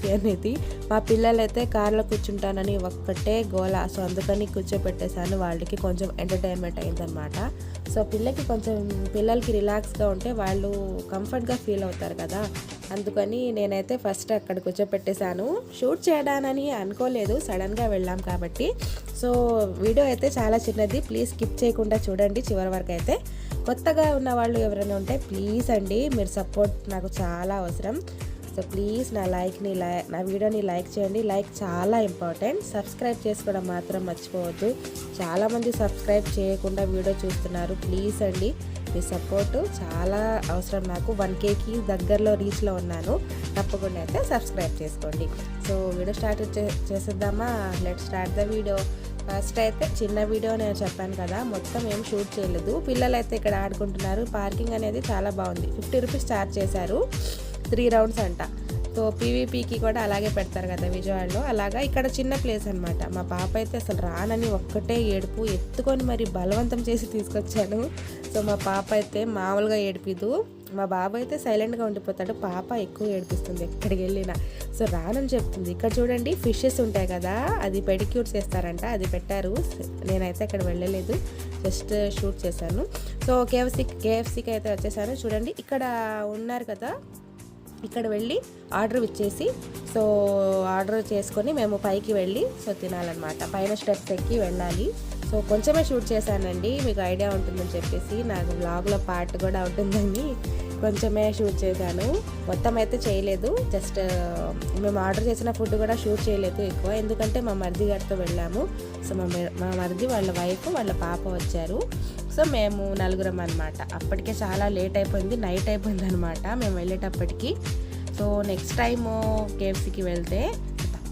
KFC అనేది. మా పిల్లలైతే కార్లో కూర్చుంటానని ఒక్కటే గోల. సో అందుకని కూర్చోపెట్టేశాను. వాళ్ళకి కొంచెం ఎంటర్టైన్మెంట్ అయిందనమాట. సో పిల్లలకి రిలాక్స్గా ఉంటే వాళ్ళు కంఫర్ట్గా ఫీల్ అవుతారు కదా, అందుకని నేనైతే ఫస్ట్ అక్కడ కూర్చోపెట్టేశాను. షూట్ చేయడానని అనుకోలేదు, సడన్గా వెళ్ళాం కాబట్టి. సో వీడియో అయితే చాలా చిన్నది, ప్లీజ్ స్కిప్ చేయకుండా చూడండి చివరి వరకు. అయితే కొత్తగా ఉన్న వాళ్ళు ఎవరైనా ఉంటే ప్లీజ్ అండి, మీరు సపోర్ట్ నాకు చాలా అవసరం. సో ప్లీజ్ నా వీడియోని లైక్ చేయండి. లైక్ చాలా ఇంపార్టెంట్. సబ్స్క్రైబ్ చేసుకోవడం మాత్రం మర్చిపోవద్దు. చాలామంది సబ్స్క్రైబ్ చేయకుండా వీడియో చూస్తున్నారు. ప్లీజ్ అండి, మీ సపోర్టు చాలా అవసరం నాకు. 1Kకి దగ్గరలో రీచ్లో ఉన్నాను. తప్పకుండా అయితే సబ్స్క్రైబ్ చేసుకోండి. సో వీడియో స్టార్ట్ చేసేద్దామా? Let start the video. First అయితే చిన్న వీడియో నేను చెప్పాను కదా, మొత్తం ఏం షూట్ చేయలేదు. పిల్లలు అయితే ఇక్కడ ఆడుకుంటున్నారు. పార్కింగ్ అనేది చాలా బాగుంది. 50 రూపీస్ ఛార్జ్ చేశారు. 3 రౌండ్స్ అంట. సో పీవీపీకి కూడా అలాగే పెడతారు కదా విజయవాడలో, అలాగా ఇక్కడ చిన్న ప్లేస్ అనమాట. మా పాప అయితే అసలు రానని ఒక్కటే ఏడుపు, ఎత్తుకొని మరి బలవంతం చేసి తీసుకొచ్చాను. సో మా పాప అయితే మామూలుగా ఏడిపిదు. మా బాబు అయితే సైలెంట్గా ఉండిపోతాడు, పాప ఎక్కువ ఏడిపిస్తుంది ఎక్కడికి వెళ్ళినా. సో రానని చెప్తుంది. ఇక్కడ చూడండి ఫిషెస్ ఉంటాయి కదా, అది పెడిక్యూర్ చేస్తారంట, అది పెట్టారు. నేనైతే అక్కడ వెళ్ళలేదు, జస్ట్ షూట్ చేశాను. సో కేఎఫ్సీకి అయితే వచ్చేసాను. చూడండి ఇక్కడ ఉన్నారు కదా, ఇక్కడ వెళ్ళి ఆర్డర్ ఇచ్చేసి సో ఆర్డర్ చేసుకొని మేము పైకి వెళ్ళి సో తినాలన్నమాట. పైన స్టెప్స్ ఎక్కి వెళ్ళాలి. సో కొంచెమే షూట్ చేశానండి, మీకు ఐడియా ఉంటుందని చెప్పేసి. నాకు వ్లాగ్లో పార్ట్ కూడా ఉంటుందని కొంచెమే షూట్ చేశాను, మొత్తం అయితే చేయలేదు. జస్ట్ మేము ఆర్డర్ చేసిన ఫుడ్ కూడా షూట్ చేయలేదు ఎక్కువ, ఎందుకంటే మా మరిది గారితో వెళ్ళాము. సో మా మరిది వాళ్ళ వైఫ్ వాళ్ళ పాప వచ్చారు. సో మేము నలుగురం అనమాట. అప్పటికే చాలా లేట్ అయిపోయింది, నైట్ అయిపోయింది అనమాట మేము వెళ్ళేటప్పటికి. సో నెక్స్ట్ టైము కేఎఫ్సీకి వెళ్తే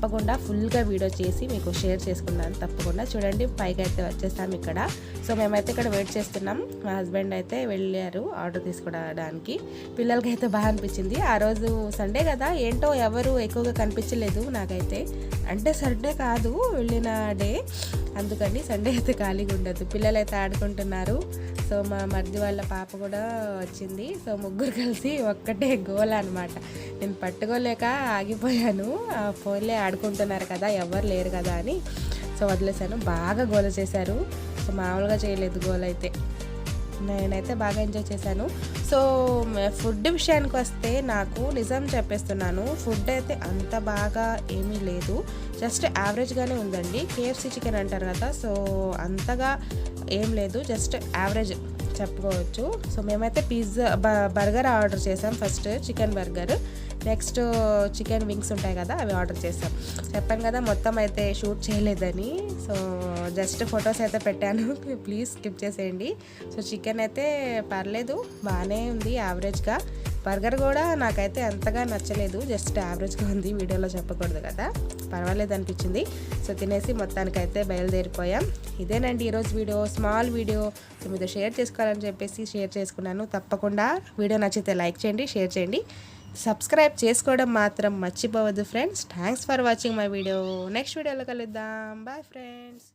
తప్పకుండా ఫుల్గా వీడియో చేసి మీకు షేర్ చేసుకున్నాను. తప్పకుండా చూడండి, పైకి అయితే వచ్చేస్తాం ఇక్కడ. సో మేమైతే ఇక్కడ వెయిట్ చేస్తున్నాం. మా హస్బెండ్ అయితే వెళ్ళారు ఆర్డర్ తీసుకోవడానికి. పిల్లలకి అయితే బాగా అనిపించింది. ఆ రోజు సండే కదా, ఏంటో ఎవరు ఎక్కువగా కనిపించలేదు నాకైతే. అంటే సండే కాదు, వెళ్ళిన డే, అందుకని సండే అయితే ఖాళీగా ఉండదు. పిల్లలు అయితే ఆడుకుంటున్నారు. సో మా మరిది వాళ్ళ పాప కూడా వచ్చింది. సో ముగ్గురు కలిసి ఒక్కటే గోల అనమాట. నేను పట్టుకోలేక ఆగిపోయాను. ఫోన్లే ఆడుకుంటున్నారు కదా, ఎవరు లేరు కదా అని సో వదిలేశాను. బాగా గోల చేశారు. సో మామూలుగా చేయలేదు గోల అయితే. నేనైతే బాగా ఎంజాయ్ చేశాను. సో ఫుడ్ విషయానికి వస్తే నాకు నిజం చెప్పేస్తున్నాను, ఫుడ్ అయితే అంత బాగా ఏమీ లేదు, జస్ట్ యావరేజ్గానే ఉందండి. కేఎఫ్సీ చికెన్ అంటారు కదా, సో అంతగా ఏం లేదు, జస్ట్ యావరేజ్ చెప్పుకోవచ్చు. సో మేమైతే బర్గర్ ఆర్డర్ చేసాం. First chicken burger, next chicken wings ఉంటాయి కదా, అవి ఆర్డర్ చేసాం. చెప్పాను కదా మొత్తం అయితే షూట్ చేయలేదని. సో జస్ట్ ఫొటోస్ అయితే పెట్టాను, ప్లీజ్ స్కిప్ చేసేయండి. సో చికెన్ అయితే పర్లేదు, బాగానే ఉంది యావరేజ్గా. బర్గర్ కూడా నాకైతే అంతగా నచ్చలేదు, జస్ట్ యావరేజ్గా ఉంది. వీడియోలో చెప్పకూడదు కదా, పర్వాలేదు అనిపించింది. సో తినేసి మొత్తానికైతే బయలుదేరిపోయాం. ఇదేనండి ఈరోజు వీడియో, స్మాల్ వీడియో. సో మీతో షేర్ చేసుకోవాలని చెప్పేసి షేర్ చేసుకున్నాను. తప్పకుండా వీడియో నచ్చితే లైక్ చేయండి, షేర్ చేయండి, సబ్స్క్రైబ్ చేసుకోవడం మాత్రం మర్చిపోవద్దు friends. Thanks for watching my video. Next వీడియోలో కలుద్దాం. Bye friends.